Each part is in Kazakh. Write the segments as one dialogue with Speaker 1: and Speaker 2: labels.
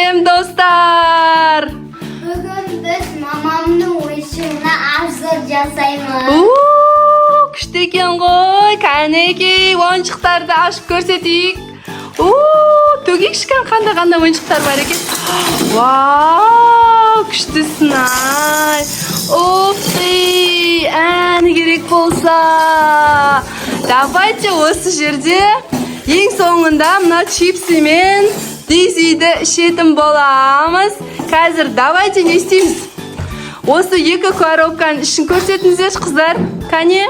Speaker 1: Салем, достар!
Speaker 2: Бүгін біз мамамның ойыншығына обзор жасаймыз.
Speaker 1: Күшті екен ғой. Кәнекей, ойыншықтарды ашып көрсетейік. Төгейікші қандай ойыншықтар бар екен. Вау, күштісін-ай. Офты, әні керек болса. Давайте осы жерде ең соңында мына чипсы мен дезиді ішетін боламыз. Қазір давайте не істейміз? Осы екі коробканың ішін көрсетіңіздерші, қыздар. Кәне?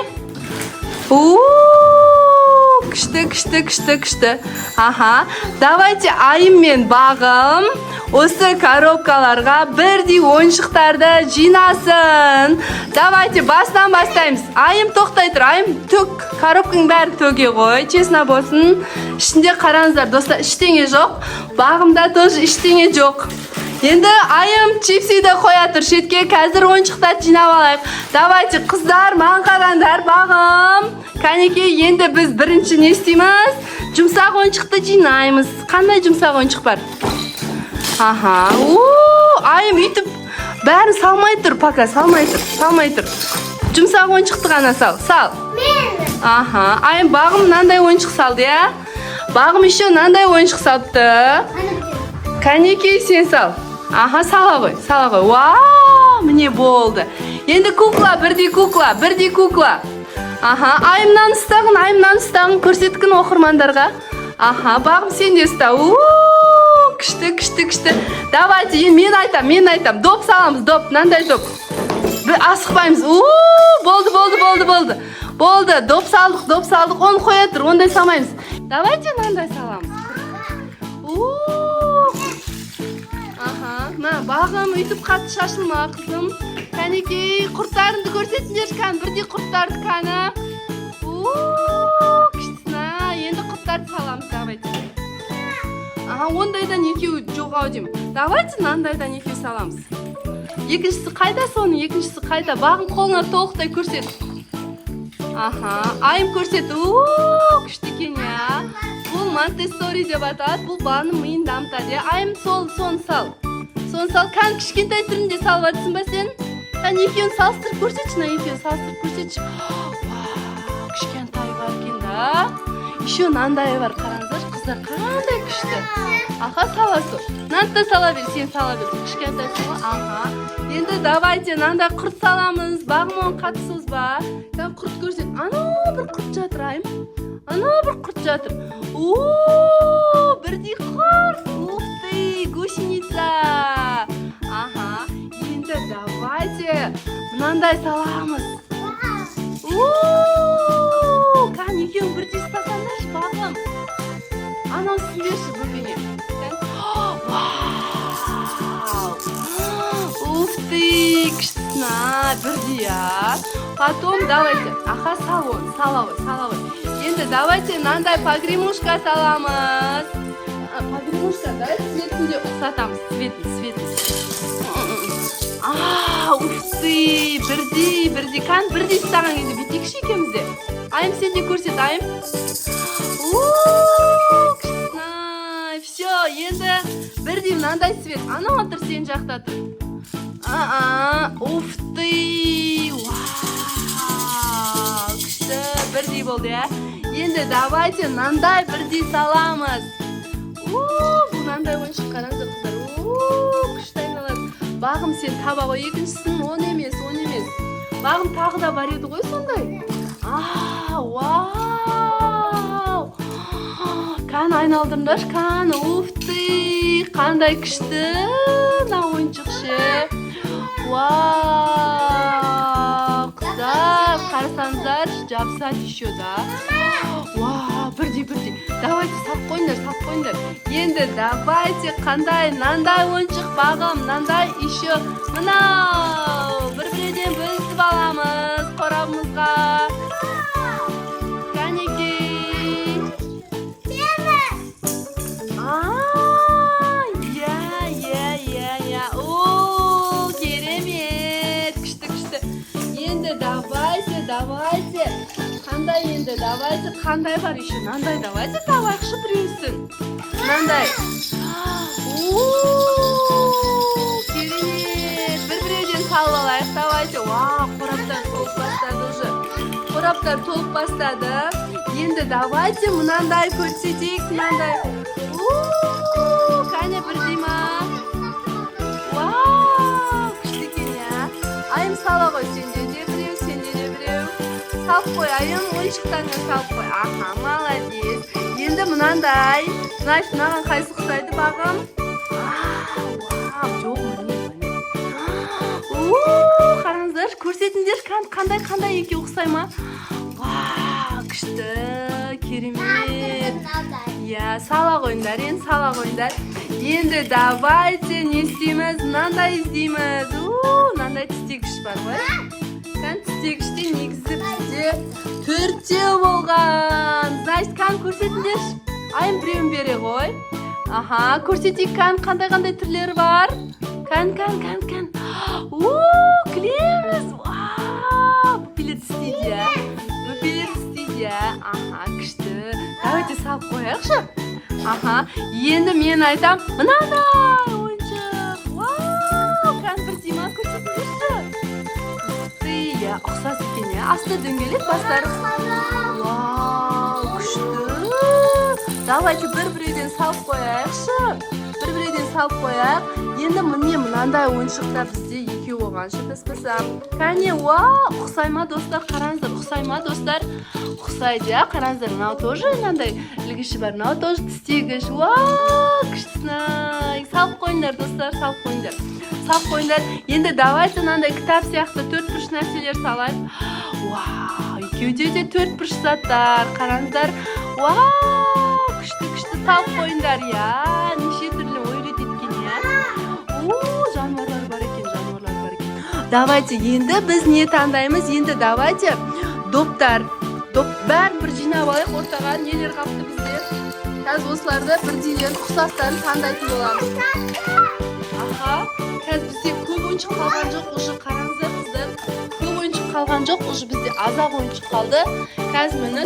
Speaker 1: Күшті. Аха. Давайте айым мен бағым осы коробкаларға бірдей ойыншықтарды жинасын. Давайте бастан бастаймыз. Айым тоқтай тұр. Айым төк. Коробканың бәрі төге ғой. Честно болсын. Ішінде қараңыздар, достар, іштеңе жоқ. Бағымда тоже іштеңе жоқ. Енді айым чипсиді қоя тұр шетке. Қазір ойыншықтарды жинап алайық. Давайте, қыздар, маған қараңдар, бағым. Кәнекей, енді біз бірінші не істейміз? Жұмсақ ойыншықты жинаймыз. Қандай жұмсақ ойыншық бар? Аха. Айым үйтіп бәрін салмай тұр, пока салмай тұр. Жұмсақ ойыншықты ғана сал. Аха. Айым, бағым мынандай ойыншық салды, я? Бағым еще мынандай ойыншық салыпты. Кәнекей, сен сал. Аха, сала ғой. Вау, міне болды. Енді кукла, бірдей кукла. Аха, айымнан ұстағын көрсеткін оқырмандарға. Аха, бағым сен де ұста. Күшті. Давайте, мен айтам. Доп саламыз, мынандай доп. Асықпаймыз. Болды. Доп салдық. Оны қоя тұр, ондай салмаймыз. Давайте мынандай саламыз. Аха, бағым үйтіп қатты шашылма, қызым. Кәнекей, құрттарыңды көрсетіңдер, бірдей құрттарды кәні. Күштісін, енді құрттарды саламыз, давайте. Аха, ондайдан екеу жоғау деймін. Давайте мынандайдан екеу саламыз. Екіншісі қайда? Бағым қолына толықтай көрсет. Аха, айым көрсет. Күшті екен, я. Бұл Монтессори деп атады, бұл баланың миын дамытады. Айым соны сал. Кән кішкентай түрінде салып атсың ба сен? Кән екеуін салыстырып көрсетші. Кішкентай бар екен да. Еще мынандай бар, қараңыздар, қыздар, қандай күшті. Аха, саласы. Мынаны сала бер, сен сала бер. Кішкентай сала. Аха. Енді давайте мынандай құрт саламыз. Бағым оң қатты созба. Кән құрт көрсет. Анау бір құрт жатыр, айым. Бірдей құрт. Уфты, гусеница. Аха. Енді давайте мынандай саламыз. Кән екеуің бірдей ұстасаңдаршы, бағым. Анау сілерші бөбене. Уфты, күштісін, бірдей, я. Потом давайте, аха, сала ғой. Енді давайте мынандай погремушка саламыз. Погремушка, давайте цветінде ұқсатамыз. Цветін. Уфты, бірдей. Кән бірдей ұстаған кезде бүйтекші екемізде. Айым, сен де көрсет, айым. Күштісін, все, енді бірдей мынандай цвет. Анау отыр, сен жақта тұр. Уфты, күшті, бірдей болды, я. Енді давайте мынандай бірдей саламыз. Бұл мынандай ойыншық, қараңыздар, қыздар. Күшті айналады. Бағым, сен таба ғой, екіншісін, он емес. Бағым тағы да бар еді ғой сондай. Вау. Кән айналдырымдаш, кән. Уфты, қандай күшті. На ойыншықшы. Вау, қыздар, қарасаңыздар, жабысады еще, да? Вау, бірдей. Давайте, сап қойыңдар. Енді давайте, қандай, мынандай ойыншық бағым, мынандай еще, мынау. Бір-бірден бөлісіп аламыз қорабымызға. Кәнекей. Давайте. Қандай бар еще? Мынандай давайте табайықшы біреусін. Мынандай. аспаптар толып бастады. Енді давайте мынандай көрсетейік, мынандай. Қане бірдейма. Вау, күшті екен, я. Айым сала ғой, сенде де біреу, сенде де біреу. Салып қой, айым ойыншықтарыңа салып қой. Аха, молодец. Енді мынандай. Значит, мынаған қайсы ұқсайды бағым? Вау, жоқ, міне. Қараңыздар, көрсетіңдер, қандай екеу ұқсай ма? Вау, күшті, керемет. Я, сала қойыңдар, енді сала қойыңдар. Енді давайте не істейміз? Мынандай іздейміз. Мынандай тістегіш бар ғой. Тістегіште негізі бізде 4 болған. Значит, көрсетіңдер. Айым біреуін бере ғой. Аха, көрсетейік қандай түрлері бар. Клеміз. Бүпелер істейді. Аха, күшті. Давайте салып қояқшы. Аха, енді мен айтам. Мынандай ойыншық. Бірдейма көрсетіңдерші. Ұқсас екен, асты дөңгелек бастары. Вау, күшті. Давайте бір-біреуден салып қояқшы. Енді міне мынандай ойыншықтар бізде екеу болғанша таспасам. Кәне, ұқсай ма достар? Қараңыздар, ұқсай ма достар? Ұқсайды, қараңыздар, мынау тоже мынандай ілгіші бар, мынау тоже тістегіш. Күштісін. Салып қойыңдар достар, салып қойыңдар. Енді давайте мынандай кітап сияқты 4 бұрыш нәрселер салайық. Екеуде де 4 бұрыш заттар. Қараңыздар. Күшті салып қойыңдар, я. Неше түрлі ойлет еткен, я. Жануарлар бар екен. Давайте, енді біз не таңдаймыз? Енді давайте доптар. Бәрін бір жинап алайық, ортаға нелер қапты бізде. Қазір осыларды бірдейлер ұқсастарын таңдайтын боламыз. Аха, қазір бізде көп ойыншық қалған жоқ, ұжы қараңыздар қыздар. Көп ойыншық қалған жоқ, ұжы бізде азақ ойыншық қалды. Қазір мені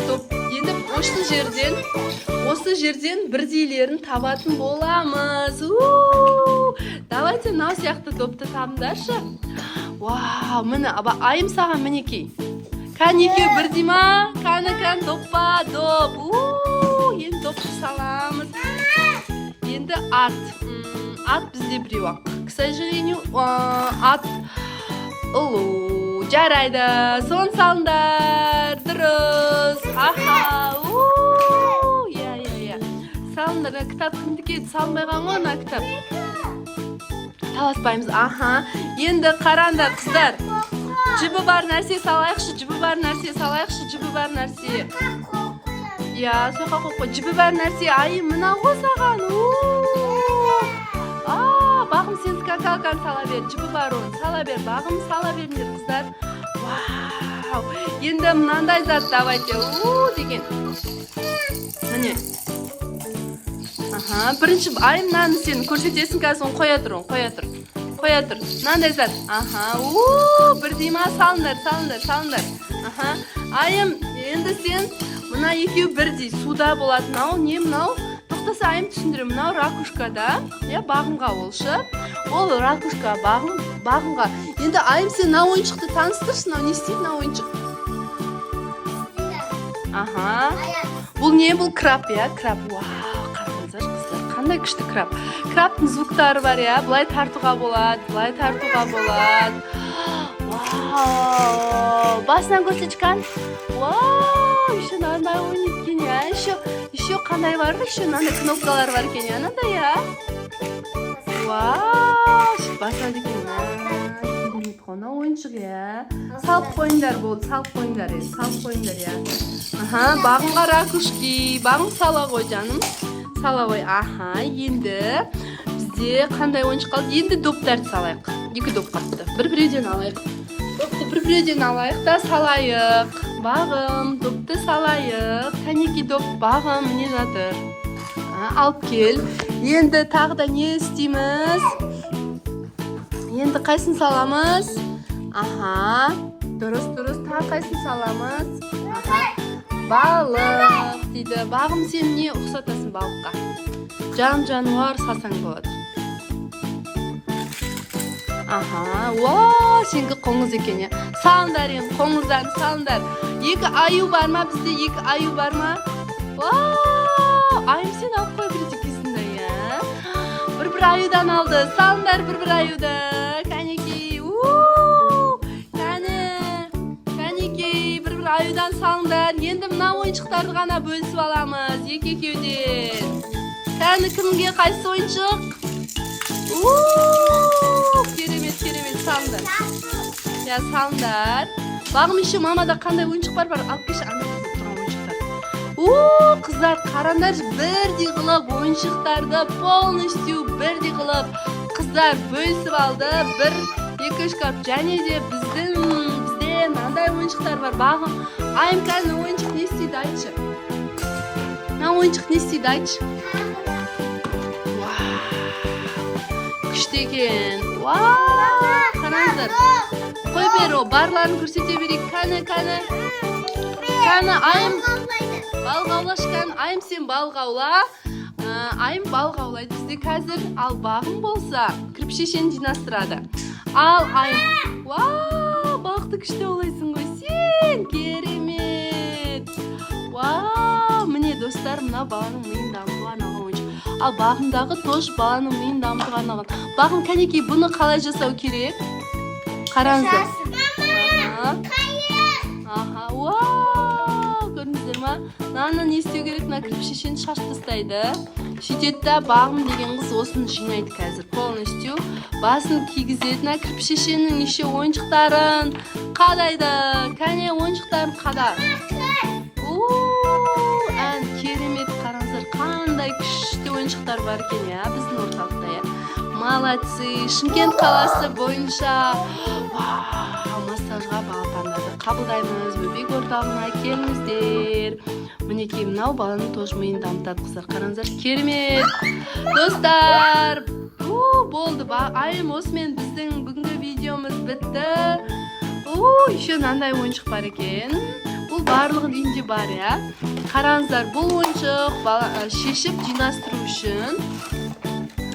Speaker 1: енді осы жерден бірдейлерін табатын боламыз. Давайте мынау сияқты допты табыңдаршы. Вау, міне, айым саған мінекей. Екеу бірдей ма? Доппа, доп. Енді допты саламыз. Енді ат. Ат бізде біреу ақ. К сожалению, ат ұлу. Жарайды. Сон салындар. Дұрыс. Аха. Салындар. Кітап кімдіке салынбайған ғой, мына кітап. Таласпаймыз. Аха. Енді қараңдар қыздар. Жібі бар нәрсе салайықшы. Жібі бар нәрсе. Соқа қоқы. Жібі бар нәрсе. Айым, мына қосаған. Бағым сен скакалканы сала бер. Жібі бар оны. Сала бер. Бағым сала беріңдер қыздар. Вау. Енді мынандай зат давайте. Деген. Міне. Аха. Бірінші айым мынаны сен көрсетесің, қазір оны қоя тұр. Мынандай зат. Аха. Бірдей ма? Салындар. Аха. Айым, енді сен мына екеу бірдей суда болады. Мынау не мынау? Тоқтаса айым түсіндірем. Мынау ракушка да. Бағымға олшы. Ол ракушка бағымға. Енді айым сен мына ойыншықты таныстыршы. Мынау не істейді мына ойыншық? Аха. Бұл не? Бұл краб, краб. Вау, қараңыздар қыздар. Қандай күшті краб. Крабтың звуктары бар, Бұлай тартуға болады. Вау. Басынан көрсетші. Вау, еще мынандай ойын еткен, Еще қандай бар? Еще мынандай кнопкалар бар екен, мынандай, Вау, басады екен. Керемет қона ойыншық, Салып қойыңдар болды, салып қойыңдар. Аха, бағымға ракушки. Бағым сала ғой, жаным. Сала ғой. Аха, енді бізде қандай ойыншық қалды? Енді доптарды салайық. 2 доп қапты. Бір-біреуден алайық. Допты бір-біреуден алайық та салайық. Бағым, допты салайық. Кәнеки доп, бағым, міне жатыр. Алып кел. Енді тағы да не істейміз? Енді қайсын саламыз? Аха, дұрыс, тағы қайсын саламыз? Аха, балық дейді. Бағым, сен не ұқсатасың балыққа? Жануар салсаң болады. Аха, уа, сенікі қоңыз екен, е. Салыңдар енді, қоңыздарды салыңдар. 2 аю бар ма? Бізде 2 аю бар ма? Вау, айым сен алып қой бірдекесінде, е. Бір аюдан алды. Салыңдар бір аюды. Кәнекей, кәнекей, бір аюдан салыңдар. Енді мына ойыншықтарды ғана бөлісіп аламыз. Екеуден. Кәні кімге қайсы ойыншық? Керемет, салыңдар. Я, салыңдар. Бағым еще мамада қандай ойыншық бар? Алып кеші, анда тұрған ойыншықтар. Қыздар, қарандар, бірдей қылып ойыншықтарды полностью бірдей қылып қыздар бөлісіп алды. 1, 2 шкаф. Және де бізде мынандай ойыншықтар бар. Бағым, айым кәні ойыншық не істейді айтшы? Мына ойыншық не істейді айтшы? Күшті екен. Қараңыздар. Қой бер, барларын көрсете берейік. Кәні. Айым балық аулашқан. Айым сен балық аула. Айым балық аулайды бізде қазір. Ал бағым болса кірпішешені жинастырады. Ал айым. Балықты күшті аулайсың ғой сен. Керемет. Міне достар, мына баланың миын дамытуға арналған ойыншық. Ал бағымдағы тоже баланың миын дамытуға арналған. Бағым, кәнекей, бұны қалай жасау керек? Қараңыздар. Көрдіңіздер ма? Мынаны не істеу керек? Мына кірпішешені шашып тастайды. Сөйтеді, бағым деген қыз осыны жинайды қазір. Полностью басын кигізеді. Мына кірпішешенің неше ойыншықтарын қадайды. Кәне ойыншықтарын қада. Керемет, қараңыздар, қандай күшті ойыншықтар бар екен, я, біздің орталықта, я. Молодцы, Шымкент қаласы бойынша массажға балапандарды қабылдаймыз. Бөбек орталығына келіңіздер. Мінекей, мынау баланың тоже миын дамытады, қыздар. Қараңыздар, керемет. Достар, болды. Айым, осымен біздің бүгінгі видеомыз бітті. Еще мынандай ойыншық бар екен. Бұл барлығын үйінде бар, я. Қараңыздар, бұл ойыншық шешіп жинастыру үшін.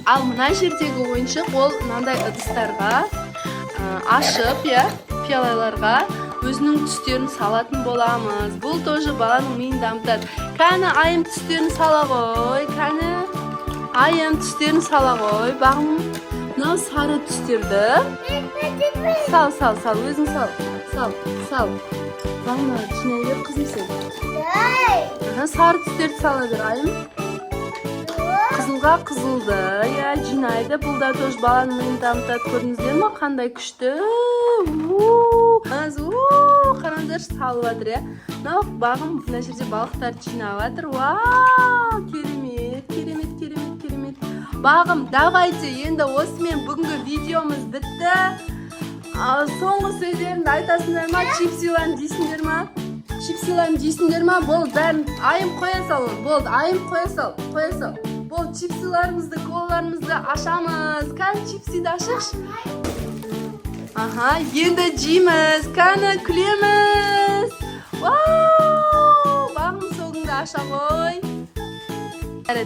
Speaker 1: Ал мына жердегі ойыншық ол мынандай ыдыстарға ашып, я, пиалаларға өзінің түстерін салатын боламыз. Бұл тоже баланың миын дамытады. Кәні айым түстерін сала ғой. Айым түстерін сала ғой. Бағым, мынау сары түстерді. Сал, өзің сал. Бағына, жинай бер, қызым сен. Сары түстерді сала бер, айым. Қызылға қызылды, я, жинайды. Бұл да тоже баланың миын дамытады. Көрдіңіздер ма? Қандай күшті. Қараңыздар, салып жатыр, я. Мынау бағым, мына жерде балықтарды жинап жатыр. Керемет. Бағым, давайте, енді осымен бүгінгі видеомыз бітті. Соңғы сөздерімді айтасыңдар ма? Чипсиларын дейсіңдер ма? Болды, бәрін айым қоя сал. Болды, айым қоя сал. Болды, чипсиларымызды, колаларымызды ашамыз. Кәні чипсиді ашықшы. Енді жейміз. Кәні күлеміз. Бағым соғыңды аша ғой.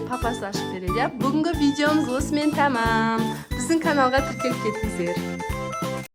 Speaker 1: Папасы ашып береді. Бүгінгі видеомыз осымен тәмам. Біздің каналға тіркеліп кетіңіздер.